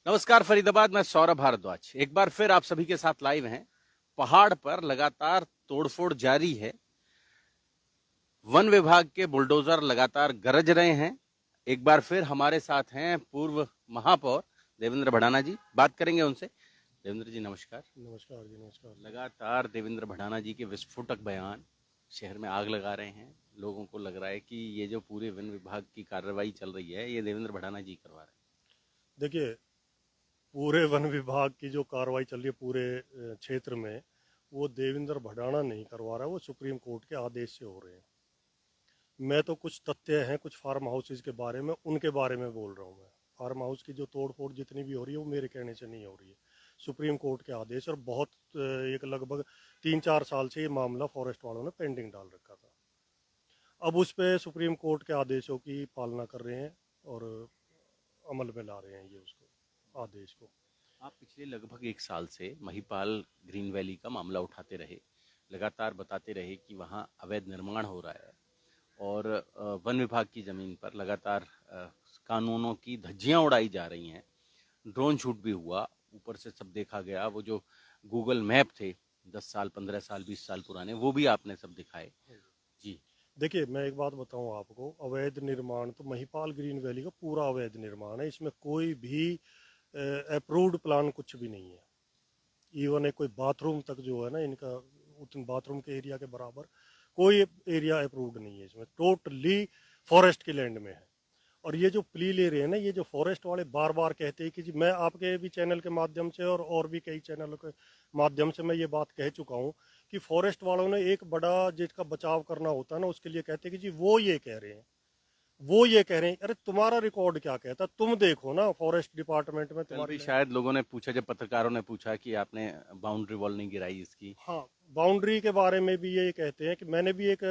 नमस्कार फरीदाबाद, मैं सौरभ भारद्वाज एक बार फिर आप सभी के साथ लाइव हैं। पहाड़ पर लगातार तोड़फोड़ जारी है। वन विभाग के बुलडोजर लगातार गरज रहे हैं। एक बार फिर हमारे साथ हैं पूर्व महापौर देवेंद्र भड़ाना जी। बात करेंगे उनसे। देवेंद्र जी नमस्कार। नमस्कार जी, नमस्कार। लगातार देवेंद्र भड़ाना जी के विस्फोटक बयान शहर में आग लगा रहे हैं। लोगों को लग रहा है कि ये जो पूरे वन विभाग की कार्रवाई चल रही है ये देवेंद्र भड़ाना जी करवा रहे हैं। देखिए, पूरे वन विभाग की जो कार्रवाई चल रही है पूरे क्षेत्र में, वो देवेंद्र भड़ाना नहीं करवा रहा है, वो सुप्रीम कोर्ट के आदेश से हो रहे हैं। मैं तो कुछ तथ्य हैं कुछ फार्म हाउसेज के बारे में, उनके बारे में बोल रहा हूँ। मैं फार्म हाउस की जो तोड़ फोड़ जितनी भी हो रही है वो मेरे कहने से नहीं हो रही है, सुप्रीम कोर्ट के आदेश। और बहुत एक लगभग 3-4 साल से ये मामला फॉरेस्ट वालों ने पेंडिंग डाल रखा था। अब उस पर सुप्रीम कोर्ट के आदेशों की पालना कर रहे हैं और अमल में ला रहे हैं ये उसको आदेश को। आप पिछले लगभग एक साल से महिपाल ग्रीन वैली का मामला उठाते रहे, लगातार बताते रहे कि वहाँ अवैध निर्माण हो रहा है और वन विभाग की ज़मीन पर लगातार कानूनों की धज्जियाँ उड़ाई जा रही हैं। ड्रोन शूट भी हुआ, ऊपर से सब देखा गया। वो जो गूगल मैप थे 10 साल 15 साल 20 साल पुराने, वो भी आपने सब दिखाए जी। देखिए, मैं एक बात बताऊं आपको, अवैध निर्माण तो महिपाल ग्रीन वैली का पूरा अवैध निर्माण है। इसमें कोई भी अप्रूव्ड प्लान कुछ भी नहीं है। इवन एक कोई बाथरूम तक जो है ना इनका, उतने बाथरूम के एरिया के बराबर कोई एरिया अप्रूव्ड नहीं है। इसमें टोटली फॉरेस्ट के लैंड में है। और ये जो प्ली ले रहे हैं ना, ये जो फॉरेस्ट वाले बार बार कहते हैं कि जी, मैं आपके भी चैनल के माध्यम से और भी कई चैनलों के माध्यम से मैं ये बात कह चुका हूँ कि फॉरेस्ट वालों ने एक बड़ा जिसका बचाव करना होता है ना, उसके लिए कहते हैं कि जी वो ये कह रहे हैं, वो ये कह रहे हैं। अरे तुम्हारा रिकॉर्ड क्या कहता है, तुम देखो ना फॉरेस्ट डिपार्टमेंट में कल तुम्हारी भी शायद लोगों ने पूछा, जब पत्रकारों ने पूछा कि आपने बाउंड्री वॉल नहीं गिराई इसकी। हाँ, बाउंड्री के बारे में भी ये कहते हैं कि मैंने भी एक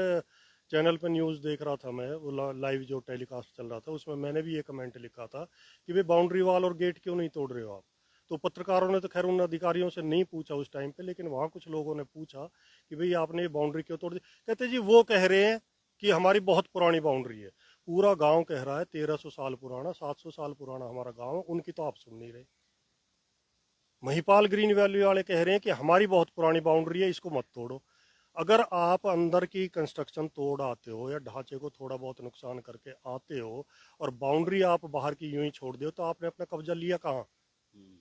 चैनल पर न्यूज़ देख रहा था, मैं वो लाइव जो टेलीकास्ट चल रहा था उसमें मैंने भी ये कमेंट लिखा था कि भाई बाउंड्री वाल और गेट क्यों नहीं तोड़ रहे हो आप। तो पत्रकारों ने तो खैर उन अधिकारियों से नहीं पूछा उस टाइम पे, लेकिन वहाँ कुछ लोगों ने पूछा कि भाई आपने ये बाउंड्री क्यों तोड़ दी। कहते जी वो कह रहे हैं कि हमारी बहुत पुरानी बाउंड्री है। पूरा गाँव कह रहा है 1300 साल पुराना, 700 साल पुराना हमारा गाँव, उनकी तो आप सुन नहीं रहे। महिपाल ग्रीन वैली वाले कह रहे हैं कि हमारी बहुत पुरानी बाउंड्री है, इसको मत तोड़ो। अगर आप अंदर की कंस्ट्रक्शन तोड़ आते हो या ढांचे को थोड़ा बहुत नुकसान करके आते हो और बाउंड्री आप बाहर की यूं ही छोड़ दो, तो आपने अपना कब्जा लिया कहाँ। हम्म।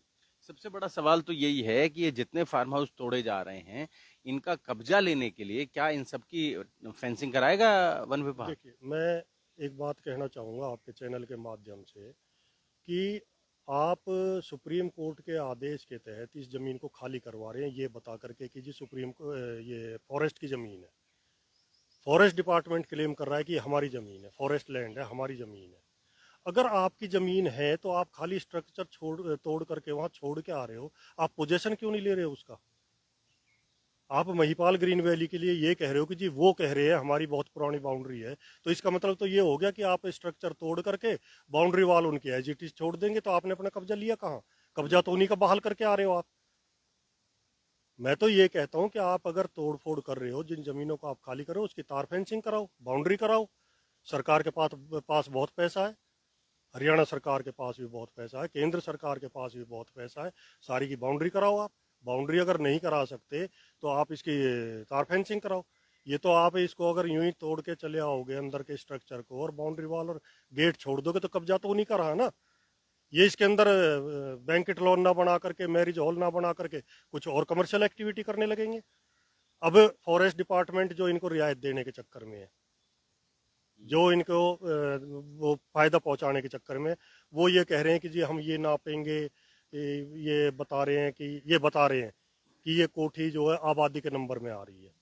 सबसे बड़ा सवाल तो यही है कि ये जितने फार्म हाउस तोड़े जा रहे हैं, इनका कब्जा लेने के लिए क्या इन सब की फेंसिंग कराएगा वन विभाग? देखिए, मैं एक बात कहना चाहूँगा आपके चैनल के माध्यम से कि आप सुप्रीम कोर्ट के आदेश के तहत इस ज़मीन को खाली करवा रहे हैं, ये बता करके कि जी सुप्रीम को ये फॉरेस्ट की ज़मीन है। फॉरेस्ट डिपार्टमेंट क्लेम कर रहा है कि हमारी ज़मीन है, फॉरेस्ट लैंड है, हमारी ज़मीन है। अगर आपकी ज़मीन है तो आप खाली स्ट्रक्चर छोड़ तोड़ करके वहाँ छोड़ के आ रहे हो, आप पोजेशन क्यों नहीं ले रहे हो उसका। आप महिपाल ग्रीन वैली के लिए ये कह रहे हो कि जी वो कह रहे हैं हमारी बहुत पुरानी बाउंड्री है, तो इसका मतलब तो ये हो गया कि आप स्ट्रक्चर तोड़ करके बाउंड्री वाल उनके एज इट इज छोड़ देंगे, तो आपने अपना कब्जा लिया कहाँ। कब्जा तो उन्हीं का बहाल करके आ रहे हो आप। मैं तो ये कहता हूँ कि आप अगर तोड़ फोड़ कर रहे हो, जिन जमीनों को आप खाली करो उसकी तार फेंसिंग कराओ, बाउंड्री कराओ। सरकार के पास पास बहुत पैसा है, हरियाणा सरकार के पास भी बहुत पैसा है, केंद्र सरकार के पास भी बहुत पैसा है। सारी की बाउंड्री कराओ आप। बाउंड्री अगर नहीं करा सकते तो आप इसकी तार फेंसिंग कराओ। ये तो आप इसको अगर यूं ही तोड़ के चले आओगे अंदर के स्ट्रक्चर को और बाउंड्री वाल और गेट छोड़ दोगे, तो कब्जा तो उन्हीं का रहा ना। ये इसके अंदर बैंकेट लॉन ना बना करके, मैरिज हॉल ना बना करके कुछ और कमर्शियल एक्टिविटी करने लगेंगे। अब फॉरेस्ट डिपार्टमेंट जो इनको रियायत देने के चक्कर में है, जो इनको वो फायदा पहुंचाने के चक्कर में, वो ये कह रहे हैं कि जी हम ये नापेंगे, ये बता रहे हैं कि कि ये कोठी जो है आबादी के नंबर में आ रही है।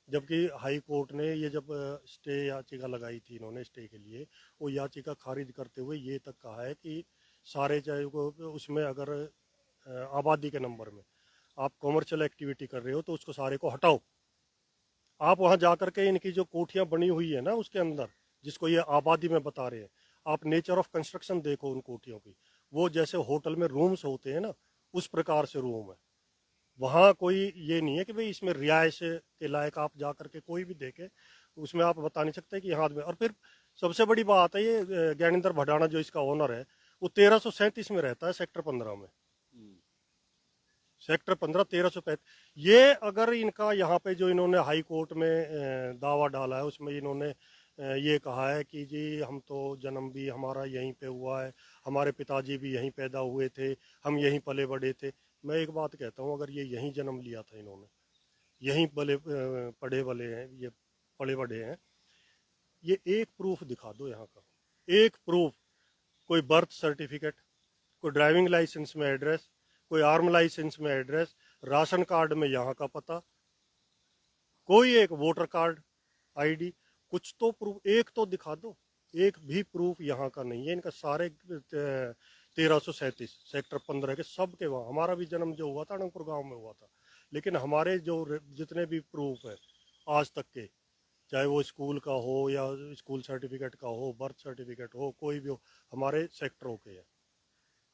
जबकि हाई कोर्ट ने ये जब स्टे याचिका लगाई थी इन्होंने स्टे के लिए, वो याचिका खारिज करते हुए ये तक कहा है कि सारे चाहे उसमें अगर आबादी के नंबर में आप कॉमर्शियल एक्टिविटी कर रहे हो तो उसको सारे को हटाओ। आप वहां जाकर के इनकी जो कोठियां बनी हुई है ना उसके अंदर, जिसको ये आबादी में बता रहे हैं, आप नेचर ऑफ कंस्ट्रक्शन देखो उन कोठियों की। वो जैसे होटल में रूम्स होते हैं ना, उस प्रकार से रूम है। वहाँ कोई ये नहीं है कि भाई इसमें रिहायश के लायक आप जा करके कोई भी देखे, उसमें आप बता नहीं सकते कि यहाँ में। और फिर सबसे बड़ी बात है, ये ज्ञानेंद्र भडाना जो इसका ओनर है, वो 1337 में रहता है, सेक्टर 15 में। सेक्टर 15 1335। ये अगर इनका यहाँ पे जो इन्होंने हाई कोर्ट में दावा डाला है, उसमें इन्होंने ये कहा है कि जी हम तो जन्म भी हमारा यहीं पे हुआ है, हमारे पिताजी भी यहीं पैदा हुए थे, हम यहीं पले बड़े थे। मैं एक बात कहता हूँ, अगर ये यहीं जन्म लिया था इन्होंने, यहीं पढ़े बले हैं, ये पले बड़े हैं, ये एक प्रूफ दिखा दो यहाँ का, एक प्रूफ। कोई बर्थ सर्टिफिकेट, कोई ड्राइविंग लाइसेंस में एड्रेस, कोई आर्म लाइसेंस में एड्रेस, राशन कार्ड में यहाँ का पता, कोई एक वोटर कार्ड, आईडी, कुछ तो प्रूफ एक तो दिखा दो। एक भी प्रूफ यहाँ का नहीं है। इनका सारे 1337 सेक्टर 15 के सब के वहाँ, हमारा भी जन्म जो हुआ था अनंतपुर गांव में हुआ था, लेकिन हमारे जो जितने भी प्रूफ है आज तक के, चाहे वो स्कूल का हो या स्कूल सर्टिफिकेट का हो, बर्थ सर्टिफिकेट हो, कोई भी हो, हमारे सेक्टरों के हैं।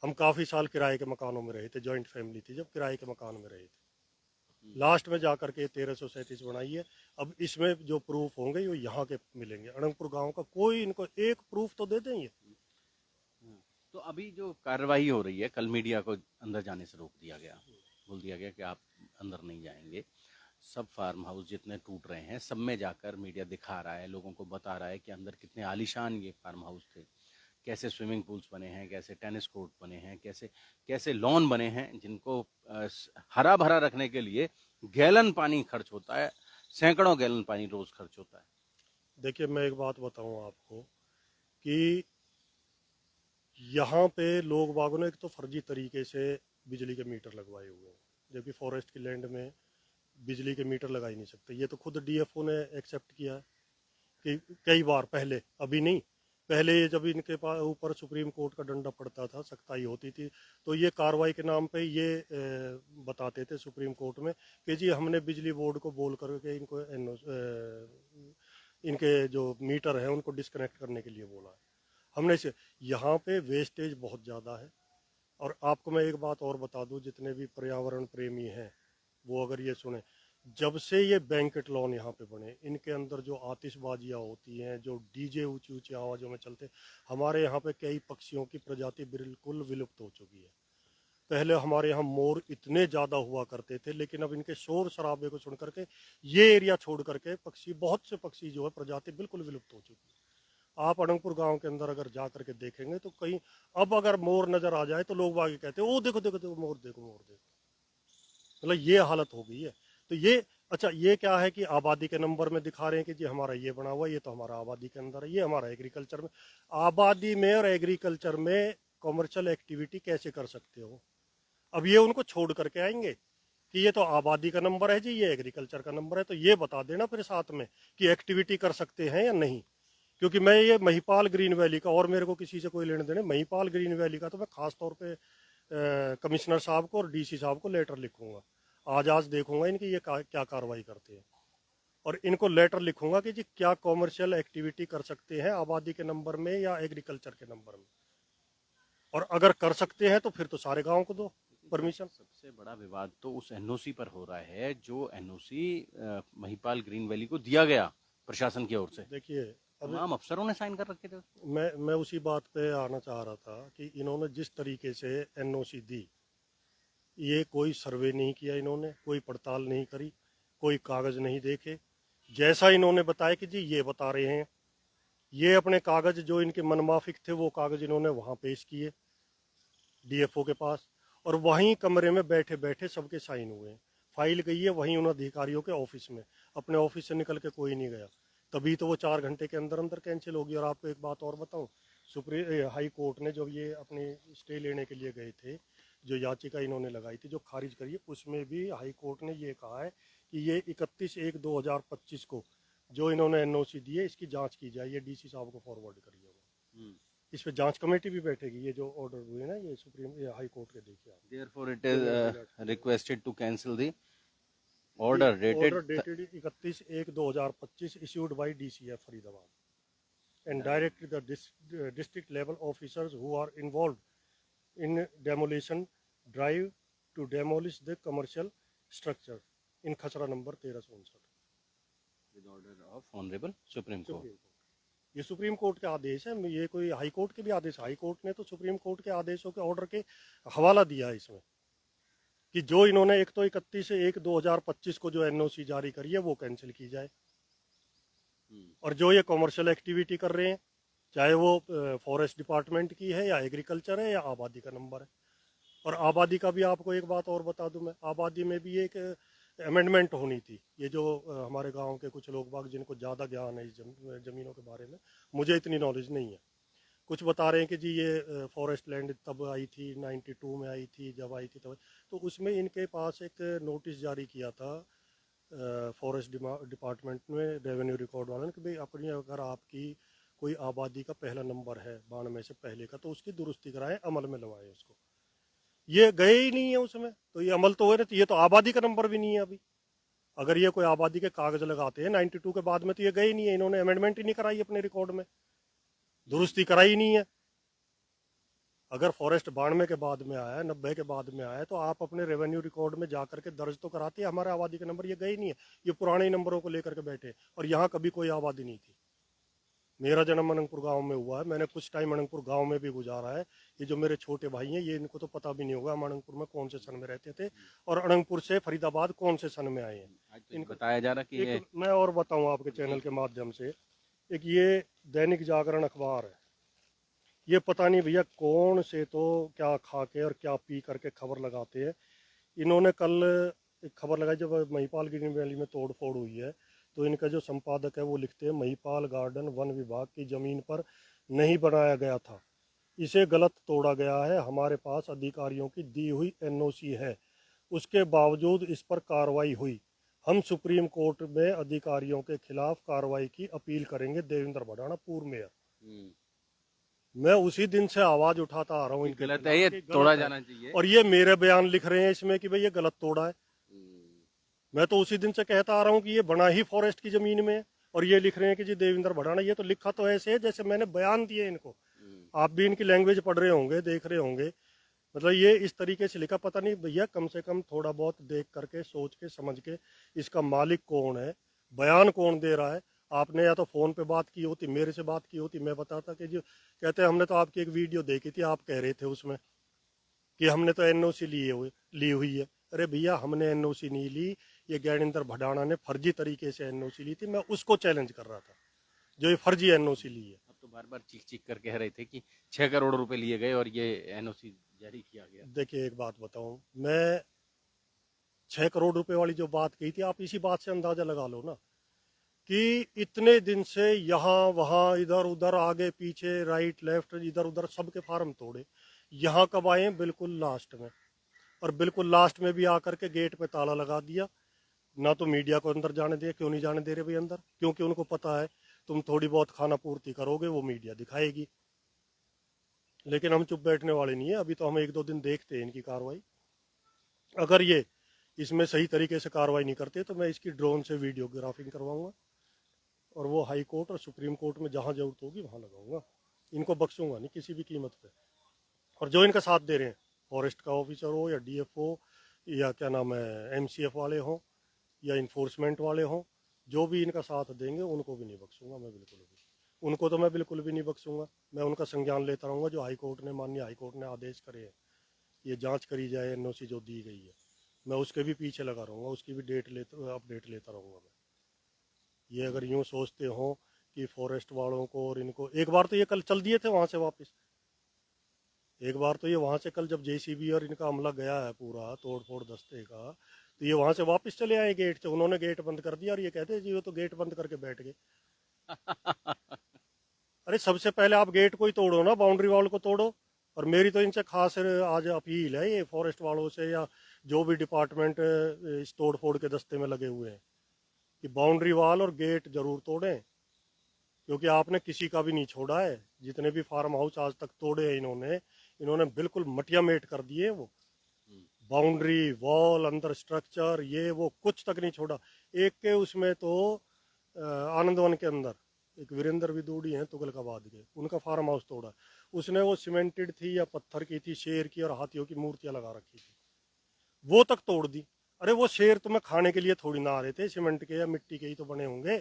हम काफ़ी साल किराए के मकानों में रहे थे, जॉइंट फैमिली थी जब, किराए के मकान में रहे थे। लास्ट में जाकर के 1337 बनाई है। अब इसमें जो प्रूफ होंगे वो यहाँ के मिलेंगे। अनंतपुर गांव का कोई इनको एक प्रूफ तो दे देंगे। तो अभी जो कार्रवाई हो रही है, कल मीडिया को अंदर जाने से रोक दिया गया, बोल दिया गया कि आप अंदर नहीं जाएंगे। सब फार्म हाउस जितने टूट रहे हैं, सब में जाकर मीडिया दिखा रहा है, लोगों को बता रहा है कि अंदर कितने आलीशान ये फार्म हाउस थे, कैसे स्विमिंग पूल्स बने हैं, कैसे टेनिस कोर्ट बने हैं, कैसे कैसे लॉन बने हैं, जिनको हरा भरा रखने के लिए गैलन पानी खर्च होता है, सैकड़ों गैलन पानी रोज खर्च होता है। देखिए, मैं एक बात बताऊं आपको कि यहाँ पे लोग बागों ने एक तो फर्जी तरीके से बिजली के मीटर लगवाए हुए हैं, जबकि फॉरेस्ट की लैंड में बिजली के मीटर लगा ही नहीं सकते। ये तो खुद डीएफओ ने एक्सेप्ट किया है कि कई बार पहले, अभी नहीं, पहले जब इनके पास ऊपर सुप्रीम कोर्ट का डंडा पड़ता था, सख्ताई होती थी, तो ये कार्रवाई के नाम पे ये बताते थे सुप्रीम कोर्ट में कि जी हमने बिजली बोर्ड को बोल करके इनको इनके जो मीटर हैं उनको डिस्कनेक्ट करने के लिए बोला है हमने से। यहाँ पे वेस्टेज बहुत ज़्यादा है। और आपको मैं एक बात और बता दूं, जितने भी पर्यावरण प्रेमी हैं वो अगर ये सुने, जब से ये बैंकेट लॉन यहाँ पे बने, इनके अंदर जो आतिशबाजियाँ होती हैं, जो डीजे ऊंची ऊंची आवाज़ों में चलते, हमारे यहाँ पे कई पक्षियों की प्रजाति बिल्कुल विलुप्त हो चुकी है। पहले हमारे यहाँ मोर इतने ज़्यादा हुआ करते थे, लेकिन अब इनके शोर शराबे को सुन करके ये एरिया छोड़ करके पक्षी, बहुत से पक्षी जो है प्रजाति बिल्कुल विलुप्त हो चुकी है। आप अनंतपुर गांव के अंदर अगर जा करके देखेंगे तो कहीं अब अगर मोर नजर आ जाए तो लोग बागी कहते हैं ओ देखो देखो देखो मोर देखो मोर देखो। मतलब ये हालत हो गई है। तो ये, अच्छा ये क्या है कि आबादी के नंबर में दिखा रहे हैं कि जी हमारा ये बना हुआ है, ये तो हमारा आबादी के अंदर है, ये हमारा एग्रीकल्चर में। आबादी में और एग्रीकल्चर में कॉमर्शियल एक्टिविटी कैसे कर सकते हो? अब ये उनको छोड़ करके आएंगे कि ये तो आबादी का नंबर है जी, ये एग्रीकल्चर का नंबर है, तो ये बता देना फिर साथ में कि एक्टिविटी कर सकते हैं या नहीं। क्योंकि मैं ये महिपाल ग्रीन वैली का, और मेरे को किसी से कोई लेने देने, महिपाल ग्रीन वैली का तो मैं खास तौर पे कमिश्नर साहब को और डीसी साहब को लेटर लिखूंगा। आज देखूंगा इनकी ये क्या कार्रवाई करते हैं, और इनको लेटर लिखूंगा कि जी क्या कॉमर्शियल एक्टिविटी कर सकते हैं आबादी के नंबर में या एग्रीकल्चर के नंबर में, और अगर कर सकते हैं तो फिर तो सारे गाँव को दो परमिशन। सबसे बड़ा विवाद तो उस एनओसी पर हो रहा है, जो एनओसी महिपाल ग्रीन वैली को दिया गया प्रशासन की ओर से। देखिए, तमाम अफसरों ने साइन कर रखे थे। मैं उसी बात पे आना चाह रहा था कि इन्होंने जिस तरीके से एनओसी दी, ये कोई सर्वे नहीं किया इन्होंने, कोई पड़ताल नहीं करी, कोई कागज नहीं देखे। जैसा इन्होंने बताया कि जी ये बता रहे हैं, ये अपने कागज जो इनके मनमाफिक थे वो कागज इन्होंने वहाँ पेश किए डीएफओ के पास, और वहीं कमरे में बैठे बैठे सबके साइन हुए हैं। फाइल गई है वहीं उन अधिकारियों के ऑफिस में, अपने ऑफिस से निकल के कोई नहीं गया। तभी तो वो 4 घंटे के अंदर अंदर कैंसिल होगी। और आपको एक बात और बताऊं, सुप्रीम हाई कोर्ट ने जब ये अपनी स्टे लेने के लिए गए थे, जो याचिका इन्होंने लगाई थी जो खारिज करी, उसमें भी हाई कोर्ट ने ये कहा है कि ये 31/1/2025 को जो इन्होंने एनओसी दी है इसकी जांच की जाए, ये डीसी साहब को फॉरवर्ड करिएगा। इस पे जांच कमेटी भी बैठेगी। ये जो ऑर्डर हुए ना ये सुप्रीम हाई कोर्ट के, देखिए आप। Therefore, it is requested to cancel the The order order dated dated 31/1/2025 issued by DCF Faridabad and direct the district level officers who are involved in demolition drive to demolish the commercial structure in Khachra number 1359. with order of Honorable Supreme Court. Supreme Court. ये supreme court के आदेश है, ये कोई high court के भी आदेश, high court ने तो supreme court के आदेशों के ऑर्डर के हवाला दिया है इसमें कि जो इन्होंने एक तो 31/1/2025 को जो एनओसी जारी करी है वो कैंसिल की जाए, और जो ये कॉमर्शियल एक्टिविटी कर रहे हैं, चाहे वो फॉरेस्ट डिपार्टमेंट की है या एग्रीकल्चर है या आबादी का नंबर है। और आबादी का भी आपको एक बात और बता दूं मैं, आबादी में भी एक अमेंडमेंट होनी थी। ये जो हमारे गांव के कुछ लोग बाग जिनको ज़्यादा ज्ञान है इस ज़मीनों के बारे में, मुझे इतनी नॉलेज नहीं है, कुछ बता रहे हैं कि जी ये फॉरेस्ट लैंड तब आई थी 92 में आई थी, जब आई थी तब, तो उसमें इनके पास एक नोटिस जारी किया था फॉरेस्ट डिपार्टमेंट में, रेवेन्यू रिकॉर्ड वालों ने, कि भाई अपनी अगर आपकी कोई आबादी का पहला नंबर है 92 से पहले का तो उसकी दुरुस्ती कराएं, अमल में लवाएं उसको। ये गए ही नहीं है उसमें, तो ये अमल तो हो रहे, तो ये तो आबादी का नंबर भी नहीं है अभी। अगर ये कोई आबादी के कागज लगाते हैं 92 के बाद में तो ये गए ही नहीं है, इन्होंने अमेंडमेंट ही नहीं कराई अपने रिकॉर्ड में, दुरुस्ती कराई ही नहीं है। अगर फॉरेस्ट 92 के बाद में आया है, 90 के बाद में आया है, तो आप अपने रेवेन्यू रिकॉर्ड में जा करके दर्ज तो कराते हैं हमारे आबादी के नंबर, ये गए ही नहीं है, ये पुराने नंबरों को लेकर के बैठे। और यहाँ कभी कोई आबादी नहीं थी। मेरा जन्म अनंगपुर गांव में हुआ है, मैंने कुछ टाइम अनंगपुर गांव में भी गुजारा है। ये जो मेरे छोटे भाई हैं, ये इनको तो पता भी नहीं होगा हम अनंगपुर में कौन से सन में रहते थे और अनंगपुर से फरीदाबाद कौन से सन में आए हैं। आज तो इनको बताया जा रहा कि ये एक मैं और बताऊं आपके चैनल के माध्यम से, एक ये दैनिक जागरण अखबार है, ये पता नहीं भैया कौन से तो क्या खा के और क्या पी करके खबर लगाते हैं। इन्होंने कल एक खबर लगाई जब महिपाल ग्रीन वैली में तोड़ फोड़ हुई है, तो इनका जो संपादक है वो लिखते हैं महिपाल गार्डन वन विभाग की जमीन पर नहीं बनाया गया था, इसे गलत तोड़ा गया है, हमारे पास अधिकारियों की दी हुई एनओसी है, उसके बावजूद इस पर कार्रवाई हुई, हम सुप्रीम कोर्ट में अधिकारियों के खिलाफ कार्रवाई की अपील करेंगे, देवेंद्र भडाना पूर्व मेयर। मैं उसी दिन से आवाज उठाता आ रहा हूँ इनके गलत है, ये खिलाफ कि तोड़ा गलत है। जाना चाहिए। और ये मेरे बयान लिख रहे हैं इसमें कि भाई ये गलत तोड़ा है। मैं तो उसी दिन से कहता आ रहा हूँ कि ये बना ही फॉरेस्ट की जमीन में है, और ये लिख रहे हैं कि जी देवेंद्र भडाना। ये तो लिखा तो ऐसे है जैसे मैंने बयान दिए इनको। आप भी इनकी लैंग्वेज पढ़ रहे होंगे, देख रहे होंगे, मतलब ये इस तरीके से लिखा। पता नहीं भैया, कम से कम थोड़ा बहुत देख करके सोच के समझ के इसका मालिक कौन है, बयान कौन दे रहा है। आपने या तो फ़ोन पे बात की होती, मेरे से बात की होती, मैं बताता कि जो कहते हैं हमने तो आपकी एक वीडियो देखी थी, आप कह रहे थे उसमें कि हमने तो एनओसी ली हुई है। अरे भैया, हमने एनओसी नहीं ली, ये ज्ञानेंद्र भडाना ने फर्जी तरीके से एनओसी ली थी। मैं उसको चैलेंज कर रहा था जो ये फर्जी एनओसी ली है। अब तो बार बार चीख चीख कर कह रहे थे कि 6 करोड़ रुपए लिए गए और ये एनओसी जारी किया गया। देखिए एक बात बताऊं, मैं 6 करोड़ रुपए वाली जो बात कही थी, आप इसी बात से अंदाजा लगा लो ना कि इतने दिन से यहाँ वहाँ इधर उधर आगे पीछे राइट लेफ्ट इधर उधर सबके फार्म तोड़े, यहाँ कब आए? बिल्कुल लास्ट में। और बिल्कुल लास्ट में भी आकर के गेट पे ताला लगा दिया, ना तो मीडिया को अंदर जाने दिया। क्यों नहीं जाने दे रहे भाई अंदर? क्योंकि उनको पता है तुम थोड़ी बहुत खाना पूर्ति करोगे, वो मीडिया दिखाएगी। लेकिन हम चुप बैठने वाले नहीं है, अभी तो हम 1-2 दिन देखते हैं इनकी कार्रवाई। अगर ये इसमें सही तरीके से कार्रवाई नहीं करते तो मैं इसकी ड्रोन से वीडियोग्राफिंग करवाऊंगा और वो हाई कोर्ट और सुप्रीम कोर्ट में जहां जरूरत होगी वहां लगाऊंगा। इनको बख्शूंगा नहीं किसी भी कीमत पे। और जो इनका साथ दे रहे हैं, फॉरेस्ट का ऑफिसर हो या डीएफओ या क्या नाम है एमसीएफ वाले हों या इन्फोर्समेंट वाले हों, जो भी इनका साथ देंगे उनको भी नहीं बख्शूंगा मैं बिल्कुल भी। उनको तो मैं बिल्कुल भी नहीं बख्शूंगा। मैं उनका संज्ञान लेता रहूंगा जो हाई कोर्ट ने, माननीय हाई कोर्ट ने आदेश करे हैं, ये जांच करी जाए एनओसी जो दी गई है, मैं उसके भी पीछे लगा रहूंगा, उसकी भी अपडेट लेता रहूंगा मैं। ये अगर यूं सोचते हो कि फॉरेस्ट वालों को और इनको, एक बार तो ये कल चल दिए थे वहां से वापस। एक बार तो ये वहां से कल जब जेसीबी और इनका हमला गया है पूरा तोड़ फोड़ दस्ते का, तो ये वहां से वापस चले आए गेट से। उन्होंने गेट बंद कर दिया और ये कहते हैं जी वो तो गेट बंद करके बैठ गए। अरे सबसे पहले आप गेट को ही तोड़ो ना, बाउंड्री वॉल को तोड़ो। और मेरी तो इनसे खास आज अपील है ये फॉरेस्ट वालों से या जो भी डिपार्टमेंट इस तोड़ फोड़ के दस्ते में लगे हुए हैं कि बाउंड्री वॉल और गेट जरूर तोड़ें, क्योंकि आपने किसी का भी नहीं छोड़ा है। जितने भी फार्म हाउस आज तक तोड़े हैं इन्होंने बिल्कुल मटिया मेट कर दिए। वो बाउंड्री वॉल, अंदर स्ट्रक्चर, ये वो कुछ तक नहीं छोड़ा। एक के उसमें तो आनंदवन के अंदर एक वीरेंद्र विदूड़ी हैं तुगलकाबाद के, उनका फार्म हाउस तोड़ा। उसने वो सीमेंटेड थी या पत्थर की थी, शेर की और हाथियों की मूर्तियां लगा रखी थी, वो तक तोड़ दी। अरे वो शेर तुम्हें खाने के लिए थोड़ी ना आ रहे थे, सीमेंट के या मिट्टी के ही तो बने होंगे।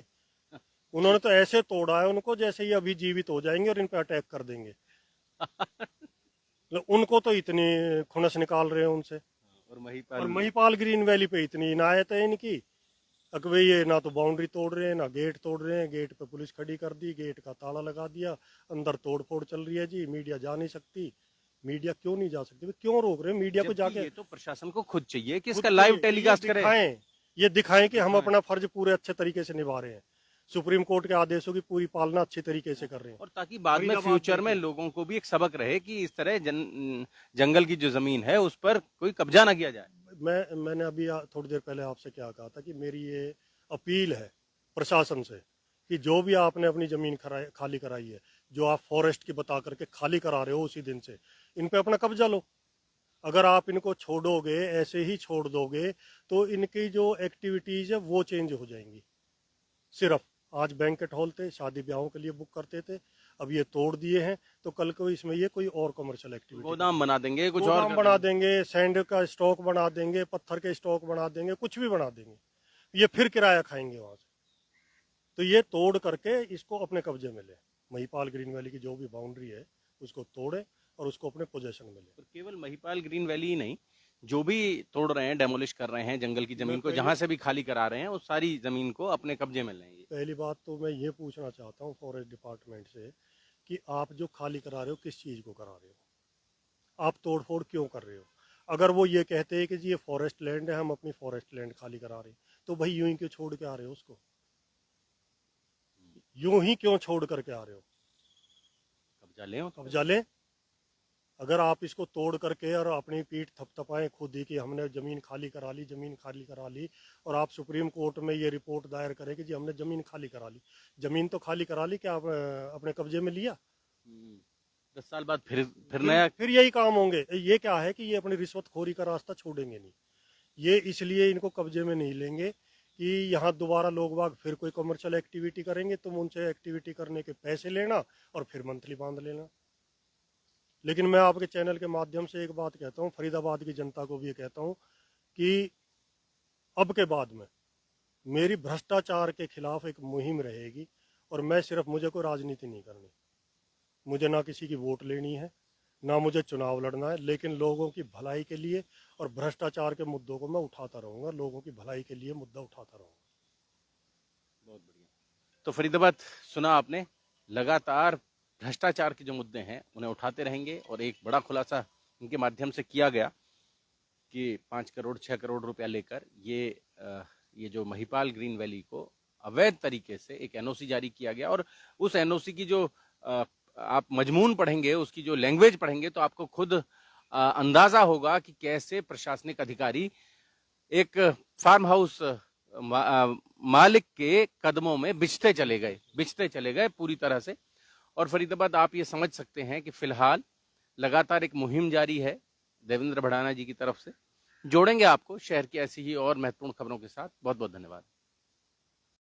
उन्होंने तो ऐसे तोड़ा है उनको जैसे ये अभी जीवित हो जाएंगे और इन पे अटैक कर देंगे। मतलब उनको तो इतनी खुनस निकाल रहे हैं उनसे। और और महिपाल महिपाल ग्रीन वैली पे इतनी इनायत है इनकी, कि भाई ये ना तो बाउंड्री तोड़ रहे हैं ना गेट तोड़ रहे हैं। गेट पे पुलिस खड़ी कर दी, गेट का ताला लगा दिया, अंदर तोड़ फोड़ चल रही है जी। मीडिया जा नहीं सकती। मीडिया क्यों नहीं जा सकती? क्यों रोक रहे हैं मीडिया को? जबकि जाके ये तो प्रशासन को खुद चाहिए कि खुद इसका लाइव चाहिए कि टेलीकास्ट करे। ये दिखाएं कि हम दिखाएं। अपना फर्ज पूरे अच्छे तरीके से निभा रहे हैं, सुप्रीम कोर्ट के आदेशों की पूरी पालना अच्छी तरीके से कर रहे हैं। और ताकि बाद में फरीदाबाद फ्यूचर में देखिए, लोगों को भी एक सबक रहे कि इस तरह जंगल की जो जमीन है उस पर कोई कब्जा ना किया जाए। मैंने अभी थोड़ी देर पहले आपसे क्या कहा था कि मेरी ये अपील है प्रशासन से कि जो भी आपने अपनी जमीन खाली कराई है, जो आप फॉरेस्ट की बता करके खाली करा रहे हो उसी दिन से, इन पे अपना कब्जा लो। अगर आप इनको छोड़ोगे, ऐसे ही छोड़ दोगे, तो इनकी जो एक्टिविटीज है वो चेंज हो जाएंगी। सिर्फ आज बैंकेट हॉल थे, शादी ब्याहों के लिए बुक करते थे, अब ये तोड़ दिए हैं, तो कल को इसमें ये कोई और कमर्शियल एक्टिविटी, गोदाम बना देंगे, कुछ और गोदाम कर बना देंगे। देंगे, सैंड का स्टॉक बना देंगे, पत्थर के स्टॉक बना देंगे, कुछ भी बना देंगे। ये फिर किराया खाएंगे वहां से। तो ये तोड़ करके इसको अपने कब्जे में ले। महिपाल ग्रीन वैली की जो भी बाउंड्री है उसको तोड़े और उसको अपने पोजेशन में ले। और केवल महिपाल ग्रीन वैली ही नहीं, जो भी तोड़ रहे हैं, डेमोलिश कर रहे हैं जंगल की जमीन को, जहां से भी खाली करा रहे हैं उस सारी जमीन को अपने कब्जे में लें। पहली बात तो मैं ये पूछना चाहता हूँ फॉरेस्ट डिपार्टमेंट से कि आप जो खाली करा रहे हो किस चीज़ को करा रहे हो? आप तोड़ फोड़ क्यों कर रहे हो? अगर वो ये कहते हैं कि जी ये फॉरेस्ट लैंड है, हम अपनी फॉरेस्ट लैंड खाली करा रहे हैं, तो भाई यूं ही क्यों छोड़ के आ रहे हो उसको? यूं ही क्यों छोड़ करके आ रहे हो? कब्जा लें। कब्जा लें। अगर आप इसको तोड़ करके और अपनी पीठ थपथपाएं खुद ही कि हमने जमीन खाली करा ली, जमीन खाली करा ली, और आप सुप्रीम कोर्ट में ये रिपोर्ट दायर करें कि जी हमने जमीन खाली करा ली, जमीन तो खाली करा ली, क्या आप अपने कब्जे में लिया? 10 साल बाद फिर नया। फिर यही काम होंगे। ये क्या है कि ये अपनी रिश्वतखोरी का रास्ता छोड़ेंगे नहीं। ये इसलिए इनको कब्जे में नहीं लेंगे कि यहाँ दोबारा लोग बाग फिर कोई कमर्शियल एक्टिविटी करेंगे, तुम उनसे एक्टिविटी करने के पैसे लेना और फिर मंथली बांध लेना। लेकिन मैं आपके चैनल के माध्यम से एक बात कहता हूँ, फरीदाबाद की जनता को भी ये कहता हूँ कि अब के बाद में मेरी भ्रष्टाचार के खिलाफ एक मुहिम रहेगी। और मैं सिर्फ, मुझे कोई राजनीति नहीं करनी, मुझे ना किसी की वोट लेनी है, ना मुझे चुनाव लड़ना है, लेकिन लोगों की भलाई के लिए और भ्रष्टाचार के मुद्दों को मैं उठाता रहूंगा, लोगों की भलाई के लिए मुद्दा उठाता रहूंगा। बहुत बढ़िया। तो फरीदाबाद सुना आपने, लगातार भ्रष्टाचार के जो मुद्दे हैं उन्हें उठाते रहेंगे। और एक बड़ा खुलासा इनके माध्यम से किया गया कि 5 करोड़ 6 करोड़ रुपया लेकर ये जो महिपाल ग्रीन वैली को अवैध तरीके से एक एनओसी जारी किया गया। और उस एनओसी की जो आप मजमून पढ़ेंगे, उसकी जो लैंग्वेज पढ़ेंगे, तो आपको खुद अंदाजा होगा कि कैसे प्रशासनिक अधिकारी एक फार्म हाउस मालिक के कदमों में बिछते चले गए पूरी तरह से। और फरीदाबाद आप ये समझ सकते हैं कि फिलहाल लगातार एक मुहिम जारी है देवेंद्र भड़ाना जी की तरफ से। जोड़ेंगे आपको शहर की ऐसी ही और महत्वपूर्ण खबरों के साथ। बहुत बहुत धन्यवाद।